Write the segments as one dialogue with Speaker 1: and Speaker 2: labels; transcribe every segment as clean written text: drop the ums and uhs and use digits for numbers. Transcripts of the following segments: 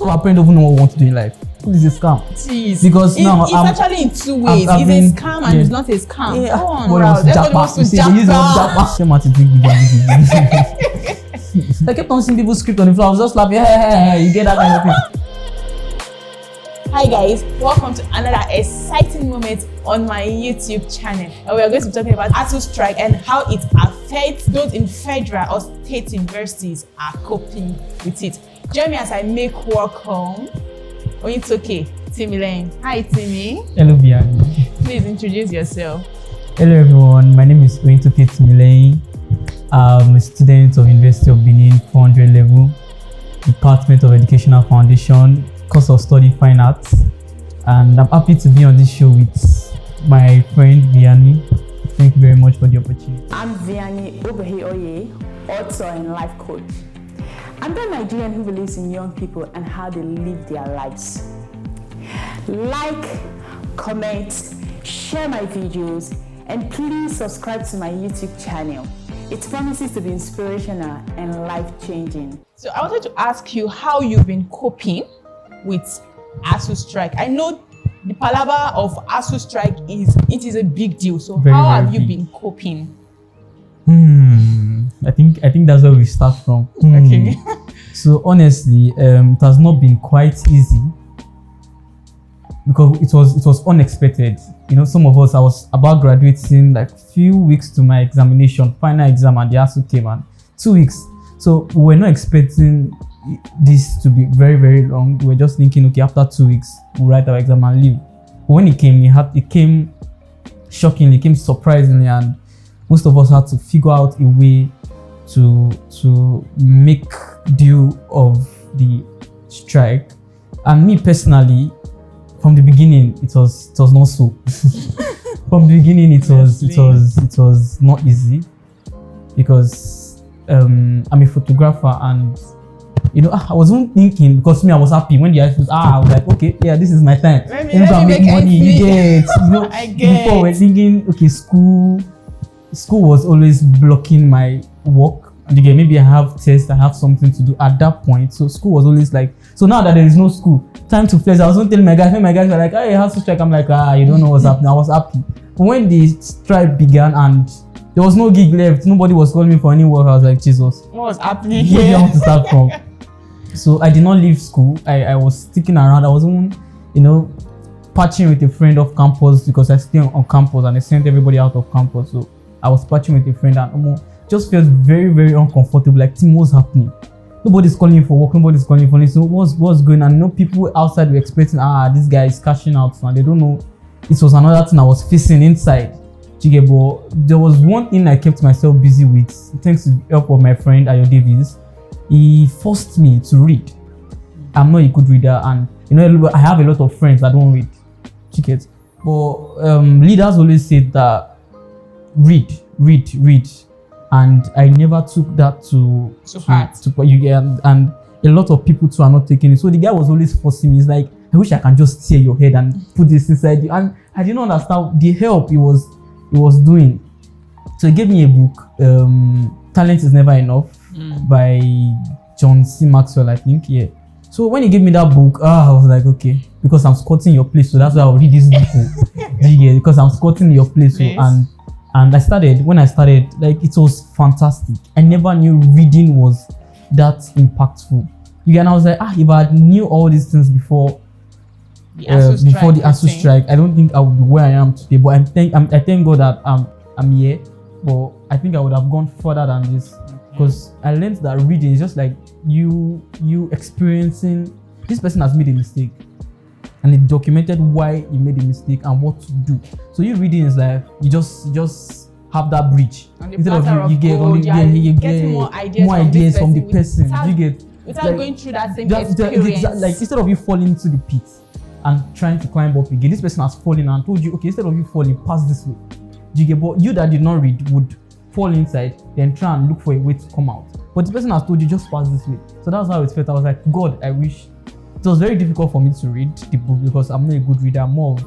Speaker 1: of our parents don't even know what we want to do in life. This is a scam.
Speaker 2: Jeez.
Speaker 1: Because now
Speaker 2: it's actually in two ways. It's a scam and it's not a scam.
Speaker 1: Yeah.
Speaker 2: Go on,
Speaker 1: What else?
Speaker 2: Everybody wants to japa.
Speaker 1: Shame to think I kept on seeing people script on the floor. I was just laughing. Hey, you get that kind of thing.
Speaker 2: Hi guys, welcome to another exciting moment on my YouTube channel. And we are going to be talking about Asuu strike and how it affects those in federal or state universities are coping with it. Join me as I make welcome. Oh, it's okay. Timmy Lane. Hi, Timmy.
Speaker 1: Hello, Biani.
Speaker 2: Please introduce yourself.
Speaker 1: Hello, everyone. My name is Timmy Lane. I'm a student of University of Benin, 400 level, Department of Educational Foundation, course of study Fine Arts. And I'm happy to be on this show with my friend Biani. Thank you very much for the opportunity.
Speaker 3: I'm Biani Oye, author and life coach. I'm the Nigerian who believes in young people and how they live their lives. Like, comment, share my videos, and please subscribe to my YouTube channel. It promises to be inspirational and life-changing.
Speaker 2: So I wanted to ask you how you've been coping with Asuu strike. I know the palaver of Asuu strike is a big deal. So how have you been coping?
Speaker 1: I think that's where we start from.
Speaker 2: Okay.
Speaker 1: So honestly, it has not been quite easy because it was unexpected. You know, some of us, I was about graduating like few weeks to my examination, final exam, and the Asuu came and 2 weeks. So we were not expecting this to be very, very long. We were just thinking, okay, after 2 weeks, we'll write our exam and leave. But when it came, it came shockingly, it came surprisingly, and most of us had to figure out a way to make do of the strike. And me personally, from the beginning, it was not so. From the beginning, it was not easy because I'm a photographer, and you know, I wasn't thinking because I was happy when the I was like, okay, yeah, this is my time. Let me make money. You get, you know, before we're thinking, okay, school was always blocking my work. And again, maybe I have tests, I have something to do at that point. So school was always like, so now that there is no school, time to flex. I wasn't telling my guys, when my guys were like, hey, Asuu strike, I'm like, you don't know what's happening. I was happy. But when the strike began and there was no gig left, nobody was calling me for any work, I was like, Jesus,
Speaker 2: what was happening
Speaker 1: where do
Speaker 2: here?
Speaker 1: I want to start from? So I did not leave school. I was sticking around. I wasn't, patching with a friend off campus because I stay on campus and I sent everybody out of campus. So I was patching with a friend and just felt very, very uncomfortable. Like, Tim, what's happening? Nobody's calling me for work. Nobody's calling me for anything. So what's going on? No, people outside were expecting, this guy is cashing out. And they don't know. It was another thing I was facing inside. But there was one thing I kept myself busy with, thanks to the help of my friend Ayo Davis. He forced me to read. I'm not a good reader, and I have a lot of friends that don't read. But leaders always say that read, and I never took that to heart. And a lot of people too are not taking it. So the guy was always forcing me. He's like, I wish I can just tear your head and put this inside you. And I didn't understand the help he was doing. So he gave me a book, Talent is Never Enough, by John C. Maxwell, I think. Yeah. So when he gave me that book, I was like, okay, because I'm squatting your place, so that's why I'll read this book. Yeah, because I'm squatting your place. So, and when I started, like, it was fantastic. I never knew reading was that impactful. And I was like, if I knew all these things before the Asuu strike, I don't think I would be where I am today. But I thank God that I'm here. But I think I would have gone further than this. Because I learned that reading is just like you experiencing, this person has made a mistake, and it documented why he made a mistake and what to do. So you reading is like you just have that bridge.
Speaker 2: Instead of you get more ideas from the person. Without going through that same experience.
Speaker 1: Like, instead of you falling into the pit and trying to climb up again, this person has fallen and told you, okay, instead of you falling, pass this way. But you that did not read would fall inside, then try and look for a way to come out. But the person has told you, just pass this way. So that's how it felt. I was like, God, I wish. It was very difficult for me to read the book because I'm not a good reader. I'm more of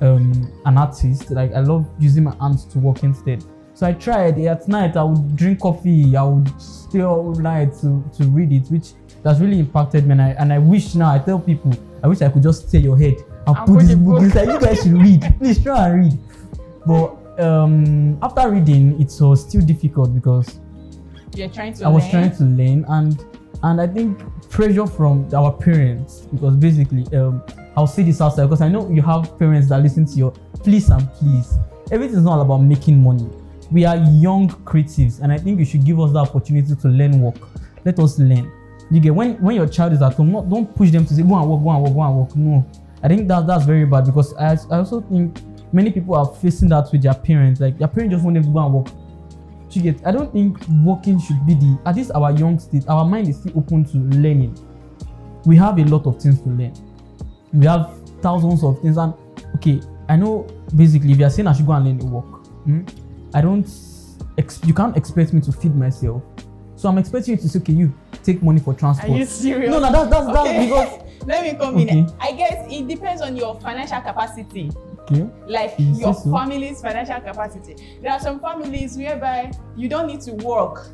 Speaker 1: an artist. Like, I love using my hands to work instead. So I tried. At night, I would drink coffee. I would stay all night to read it, which that's really impacted me. And I wish now, I tell people, I wish I could just tear your head and put this book inside. You guys should read. Please try and read. But after reading, it was still difficult because I was trying to learn, and I think pressure from our parents, because basically I'll say this outside because I know you have parents that listen to your please and please. Everything is not all about making money. We are young creatives, and I think you should give us the opportunity to learn work. Let us learn. You get, when your child is at home, don't push them to say go and work. No, I think that's very bad, because I also think many people are facing that with their parents. Like their parents just want them to go and work. You get, I don't think working should be at least our young state. Our mind is still open to learning. We have a lot of things to learn. We have thousands of things, and okay, I know basically if you are saying I should go and learn a work, you can't expect me to feed myself. So I'm expecting you to say, okay, you take money for transport.
Speaker 2: Are you serious?
Speaker 1: No, that's because
Speaker 2: let me come in. I guess it depends on your financial capacity.
Speaker 1: Okay.
Speaker 2: Like your family's financial capacity. There are some families whereby you don't need to work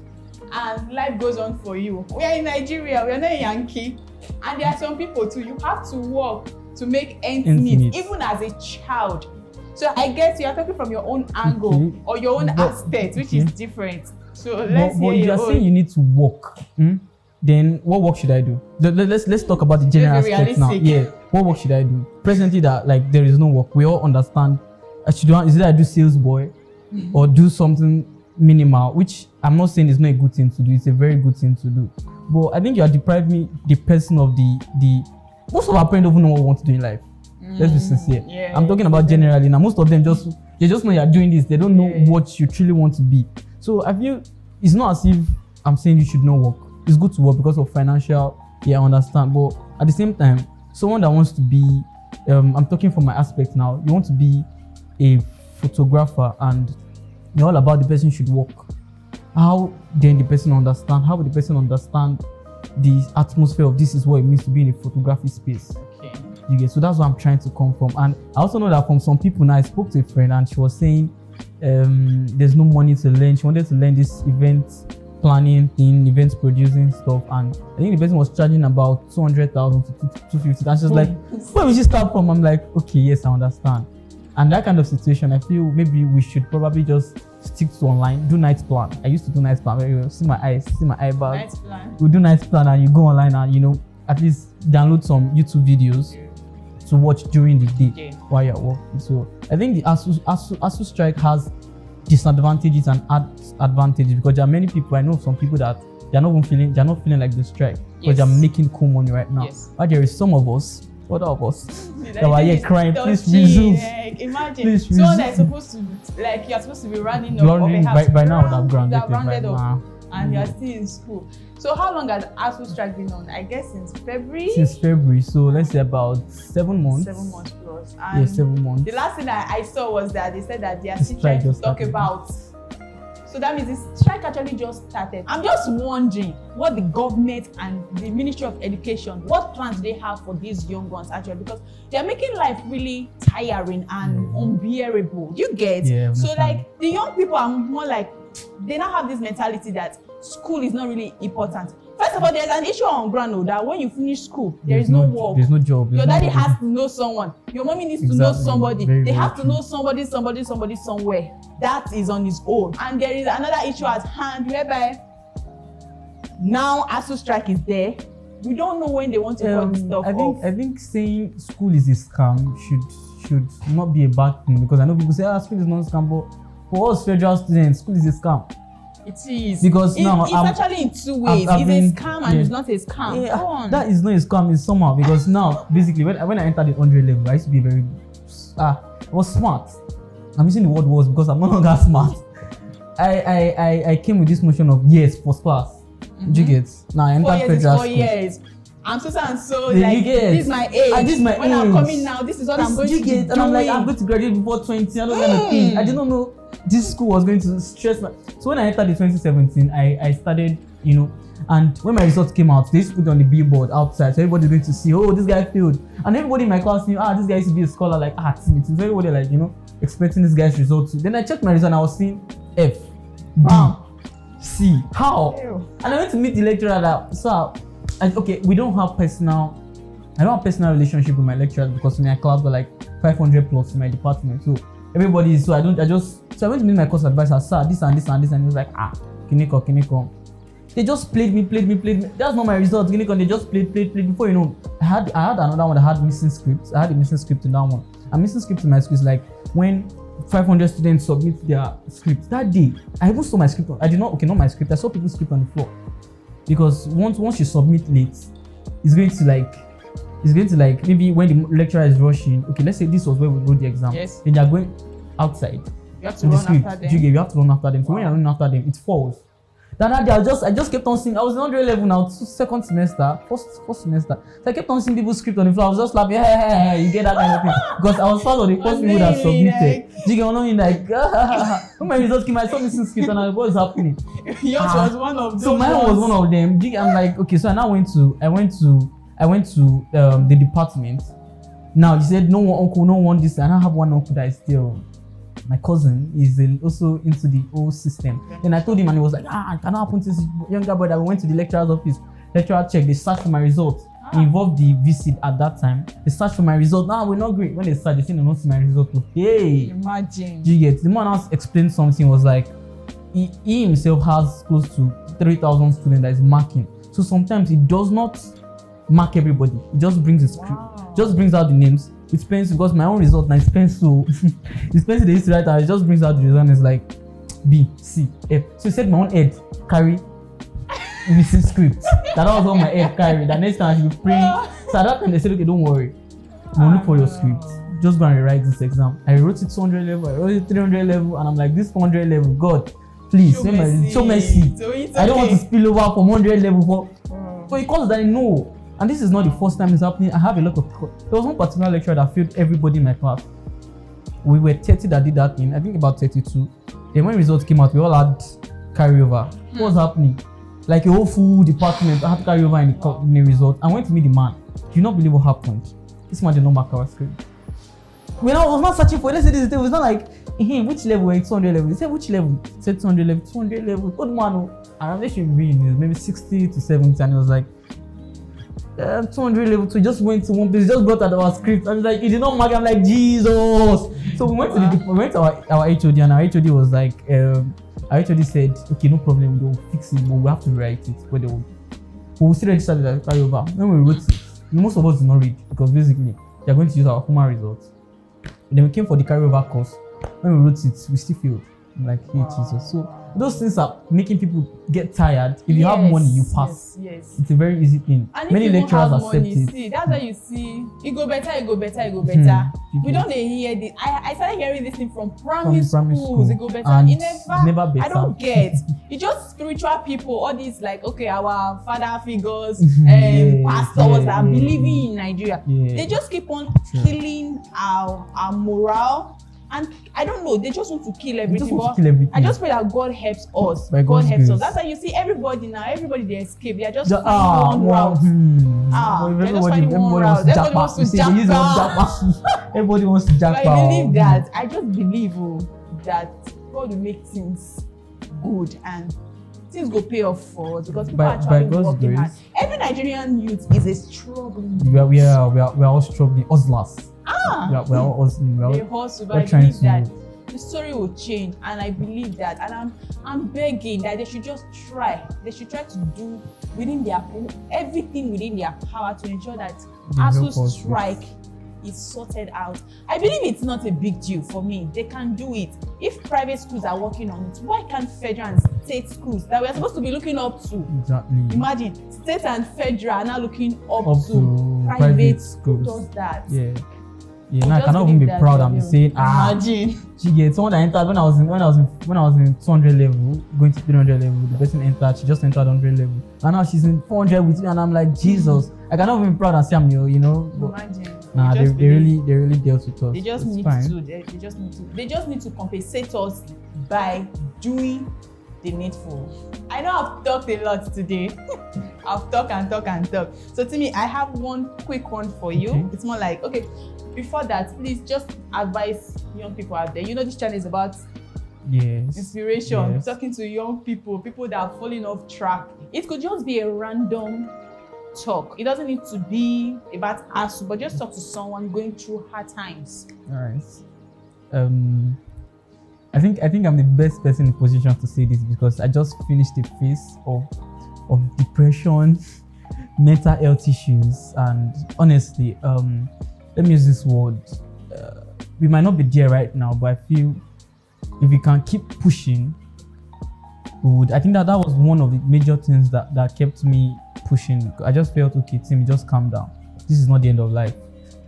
Speaker 2: and life goes on for you. We are in Nigeria, we are not a Yankee. And there are some people too, you have to work to make ends meet, even as a child. So I guess you are talking from your own angle or your own aspect, which is different. So let's hear
Speaker 1: you are saying you need to work. Then what work should I do? Let's talk about the general aspect now. Yeah, what work should I do? Presently, that like there is no work. We all understand. Is it I do sales boy or do something minimal, which I'm not saying is not a good thing to do. It's a very good thing to do. But I think you are depriving the person of the. Most of our parents don't even know what we want to do in life. Let's be sincere. Yeah, I'm talking about generally now. Most of them just know you're doing this. They don't know what you truly want to be. So I feel it's not as if I'm saying you should not work. It's good to work because of financial, I understand. But at the same time, someone that wants to be, I'm talking from my aspect now, you want to be a photographer and you're all about the person should work. How then the person understand? How will the person understand the atmosphere of this is what it means to be in a photography space? Okay. You get, so that's where I'm trying to come from. And I also know that from some people now, I spoke to a friend and she was saying there's no money to learn. She wanted to learn this event planning thing, events producing stuff, and I think the person was charging about 200,000 to 250. And she's like, where will she start from? I'm like, okay, yes, I understand. And that kind of situation, I feel maybe we should probably just stick to online, do night plan. I used to do night plan very well. See my eyes, see my eyeballs. Night plan. We do night plan and you go online and at least download some YouTube videos to watch during the day while you're working. So I think the Asuu strike has disadvantages and advantages, because there are many people, I know some people that they're not feeling like the strike because they're making cool money right now. But there is some of us, other of us, that are here crying, please resume. Like, imagine someone that's supposed to, like, you're supposed to be running up by now would have grounded up, and you're still in school. So how long has Asuu strike been on? I guess since February. So let's say about 7 months. 7 months plus. And 7 months. The last thing I saw was that they said that they are still trying to talk about. So that means this strike actually just started. I'm just wondering what the government and the Ministry of Education, what plans they have for these young ones actually, because they're making life really tiring and unbearable. You get? Yeah, so like the young people are more like, they now have this mentality that school is not really important. First of all, there's an issue on ground that when you finish school, there is no work. There's no job. Your daddy has to know someone. Your mommy needs to know somebody. They have to know somebody somewhere. That is on his own. And there is another issue at hand whereby now Asuu strike is there. We don't know when they want to cut this stuff off. I think saying school is a scam should not be a bad thing, because I know people say school is not a scam, but for us federal students, school is a scam. It is. Because now it's actually in two ways. It's a scam and it's not a scam. Yeah, go on. That is not a scam, it's somehow, because now basically when I entered the 100 level, I used to be very I was smart. I'm using the word was because I'm no longer smart. I came with this notion of first class. Do you get? Now I entered federal school. 4 years. I'm so and so, like, this is my age. And this is my when age. I'm coming now, this is what I'm going to do. And I'm like, I'm going to graduate before 20. I don't know anything. I did not know this school was going to stress my. So when I entered in 2017, I started, and when my results came out, they used to put it on the billboard outside, so everybody's going to see, oh, this guy failed. And everybody in my class knew, this guy used to be a scholar, like arts meetings. So everybody, like, expecting this guy's results. Then I checked my result and I was seeing F, B, C. How? Ew. And I went to meet the lecturer that, sir, okay, we don't have personal. I don't have personal relationship with my lecturers because my class got like 500 plus in my department. So everybody is so I went to meet my course advisor, sir, this and this and this, and he was like, Kiniko. They just played me. That's not my result. They just played. Before you know, I had another one that had missing scripts. I had a missing script in that one. A missing script in my school is like when 500 students submit their scripts. That day, I even saw my script. Not my script. I saw people's script on the floor. Because once you submit late, it's going to like maybe when the lecturer is rushing. Okay, let's say this was where we wrote the exam.
Speaker 2: Yes.
Speaker 1: Then they are going outside.
Speaker 2: You have to run after them.
Speaker 1: You have to run after them. So when you're running after them, it falls. That day I just kept on seeing. I was in 100 level now, second semester, first semester. So I kept on seeing people's script on the floor. I was just laughing, hey, you get that kind of thing. Because I was part of the first people that submitted. You get what I mean? Like, when my results came, I saw missing script and I was, what is happening?
Speaker 2: Yours was one of those.
Speaker 1: So mine was one of them. I'm like, okay, so I went to the department. Now he said no one uncle, no one this, and I have one uncle that is still. My cousin is also into the old system. Then I told him, and he was like, it cannot happen to this younger brother. We went to the lecturer's office. Lecturer checked, they searched for my results. It involved the visit at that time. They searched for my result. We're not great. When they searched, they said they don't see my result. Hey,
Speaker 2: imagine.
Speaker 1: Do you get? The man else explained something. Was like, he himself has close to 3,000 students that is marking. So sometimes he does not mark everybody. He just brings his just brings out the names. It's pencil because my own result now is pencil. It's pencil they used to write out. It just brings out the result and it's like B, C, F. So he said my own head carry missing script. That was what my head carried. The next time I should be praying. So at that time they said, okay, don't worry. We'll look for your script. Just go and rewrite this exam. I wrote it 200 level, I wrote it 300 level, and I'm like, this 400 level, God, please, show mercy. So I don't want to spill over from 100 level for a course that I know. And this is not the first time it's happening. I have a lot of. There was one particular lecturer that failed everybody in my class. We were 30 that did that thing. I think about 32. Then when results came out, we all had carryover. What was happening? Like a whole full department had carryover in the result. I went to meet the man. Do you not believe what happened? This man did not mark our script. When I was not searching for it, let's say this, it was not like, which level? 200 level. He said, which level? He said 200 level. 200 level. Good man. And I should be in maybe 60 to 70. And he was like, 200 level 2, just went to one place, just brought out our script. And like, he did not mark. I'm like, Jesus. So we went to our HOD, and our HOD was like, our HOD said, okay, no problem, we'll fix it, but we have to write it. But we still registered the carryover. When we wrote it, most of us did not read because basically they're going to use our formal results. Then we came for the carryover course. When we wrote it, we still failed. I'm like, hey, Jesus. So those things are making people get tired. If you have money, you pass.
Speaker 2: Yes.
Speaker 1: It's a very easy thing.
Speaker 2: And
Speaker 1: many
Speaker 2: if you
Speaker 1: lecturers
Speaker 2: have
Speaker 1: accept
Speaker 2: money,
Speaker 1: it.
Speaker 2: see, that's why you see it go better. We don't hear this. I started hearing this thing from primary schools. It go better.
Speaker 1: And
Speaker 2: it
Speaker 1: never better.
Speaker 2: I don't get. It's just spiritual people. All these like, okay, our father figures, pastors that are believing in Nigeria. Yeah. They just keep on killing our morale. And I don't know, they just want to kill everything. I just pray that God helps us. God helps us. That's why you see everybody they escape. They are just finding one route. They're just finding one route. Everybody wants to jump out.
Speaker 1: Everybody wants to jump out.
Speaker 2: I believe that. I just believe that God will make things good and things go pay off for us because people are trying to work hard. Every Nigerian youth is a struggling.
Speaker 1: We are all struggling. Hustlers. We're all hustling.
Speaker 2: But I believe that the story will change, and I believe that, and I'm begging that they should just try. They should try to do everything within their power to ensure that Asuu strike is sorted out. I believe it's not a big deal for me. They can do it. If private schools are working on it, why can't federal and state schools that we are supposed to be looking up to? Exactly. Imagine state and federal are now looking up to private schools. Who does that?
Speaker 1: Yeah, now I cannot even be proud and be saying,
Speaker 2: imagine.
Speaker 1: She gets someone that entered when I was in 200 level, going to 300 level. The person entered, she just entered 100 level, and now she's in 400 with me, and I'm like, Jesus, I cannot even be proud and say I'm you know.
Speaker 2: Imagine.
Speaker 1: Nah, they really dealt with us.
Speaker 2: They just need to compensate us by doing the needful. I know I've talked a lot today. I've talked and talk. So to me, I have one quick one for you. Okay. It's more like, okay, before that, please just advise young people out there. You know, this channel is about inspiration, talking to young people that are falling off track. It could just be a random talk. It doesn't need to be about Asuu, but just talk to someone going through hard times.
Speaker 1: All right. I think I'm the best person in position to say this because I just finished a phase of depression, mental health issues, and honestly, let me use this word. We might not be there right now, but I feel if we can keep pushing, we would. I think that was one of the major things that kept me pushing. I just felt, okay, Timmy, just calm down. This is not the end of life.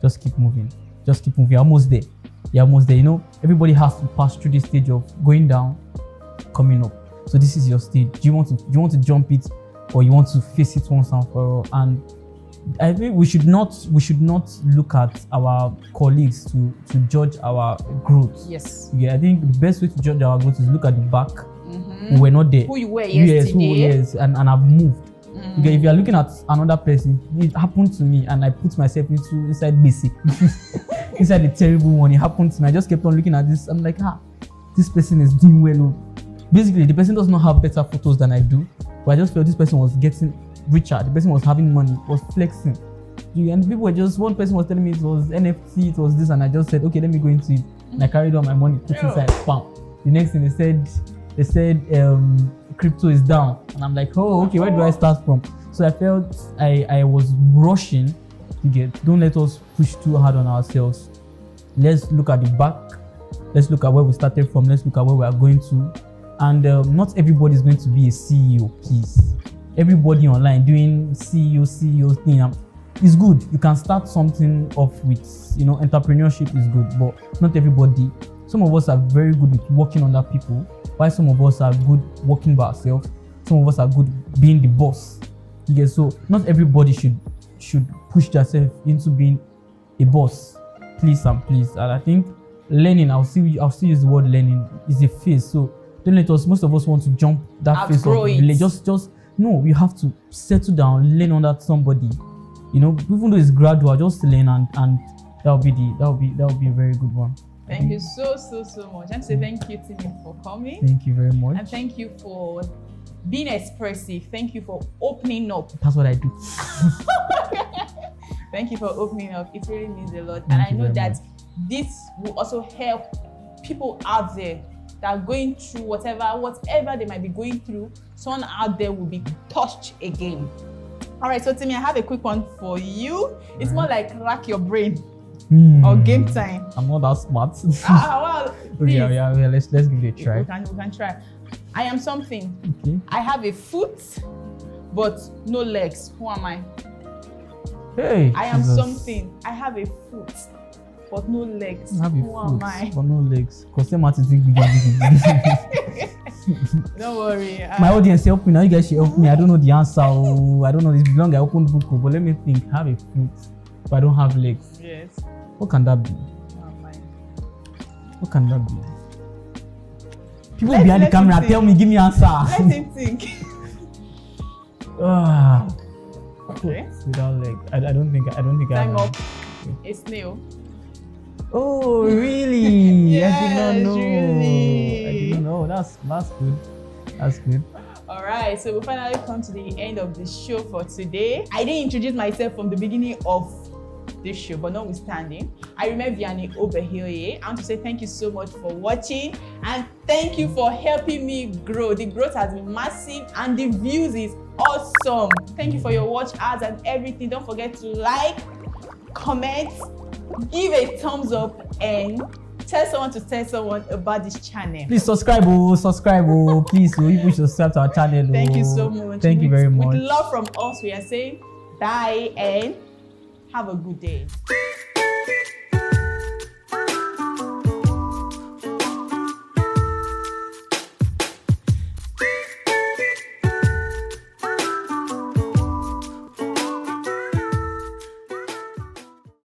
Speaker 1: Just keep moving. Just keep moving. You're almost there. You're almost there. You know, everybody has to pass through this stage of going down, coming up. So this is your stage. Do you want to jump it, or you want to face it once and for all? And I think we should not look at our colleagues to judge our growth.
Speaker 2: Yes.
Speaker 1: Yeah, I think the best way to judge our growth is look at the back.
Speaker 2: Mm-hmm.
Speaker 1: We were not there.
Speaker 2: Who you were yesterday.
Speaker 1: Yes, and I've moved. Mm-hmm. Okay, if you are looking at another person, it happened to me, and I put myself inside basic, inside the terrible one. It happened to me. I just kept on looking at this. I'm like, this person is doing well. Basically, the person does not have better photos than I do, but I just felt this person was getting richer. The person was having money, was flexing. And people were just, one person was telling me it was NFT, it was this, and I just said, okay, let me go into it. And I carried all my money, put inside, bam. The next thing they said crypto is down, and I'm like, oh, okay, where do I start from? So I felt I was rushing to get. Don't let us push too hard on ourselves. Let's look at the back. Let's look at where we started from. Let's look at where we are going to. And not everybody is going to be a CEO, please. Everybody online doing CEO thing is good. You can start something off with, entrepreneurship is good, but not everybody. Some of us are very good with working under people, while some of us are good working by ourselves. Some of us are good being the boss. Okay, so not everybody should push themselves into being a boss. Please and please. And I think learning, I'll still use the word learning, is a phase. So don't let us, most of us want to jump that phase of just no, you have to settle down, learn under somebody. Even though it's gradual, just learn and that'll be a very good one.
Speaker 2: Thank you so much. And say thank you, Timmy, for coming.
Speaker 1: Thank you very much.
Speaker 2: And thank you for being expressive. Thank you for opening up.
Speaker 1: That's what I do.
Speaker 2: Thank you for opening up. It really means a lot. And I know that this will also help people out there that are going through whatever they might be going through. Someone out there will be touched again. All right, so Timmy, I have a quick one for you. It's more like rack your brain or game time.
Speaker 1: I'm not that smart.
Speaker 2: Well,
Speaker 1: yeah. Let's give it a try.
Speaker 2: We can try. I am something.
Speaker 1: Okay.
Speaker 2: I have a foot, but no legs. Who am I?
Speaker 1: Hey.
Speaker 2: I am something. I have a foot, but no legs.
Speaker 1: Who
Speaker 2: am I?
Speaker 1: But no legs. Because Martin think
Speaker 2: Don't worry.
Speaker 1: My audience help me now. You guys should help me. I don't know the answer. I don't know this long. I opened book, but let me think. I have a foot, but I don't have legs.
Speaker 2: Yes.
Speaker 1: What can that be? What can that be? People behind the camera tell me, give me answer.
Speaker 2: Let him think. Okay.
Speaker 1: Without legs. I don't think
Speaker 2: Time
Speaker 1: I
Speaker 2: up. A snail.
Speaker 1: Oh really?
Speaker 2: Yes,
Speaker 1: I did not know.
Speaker 2: really.
Speaker 1: I didn't know. That's good. That's good.
Speaker 2: All right, so we finally come to the end of the show for today. I didn't introduce myself from the beginning of this show, but notwithstanding, I remember Vianney Obehoye. I want to say thank you so much for watching, and thank you for helping me grow. The growth has been massive, and the views is awesome. Thank you for your watch ads and everything. Don't forget to like, comment, give a thumbs up, and tell someone about this channel.
Speaker 1: Please subscribe, please. You should subscribe to our channel.
Speaker 2: Thank you so much.
Speaker 1: Thank you very much.
Speaker 2: With love from us, we are saying bye and have a good day.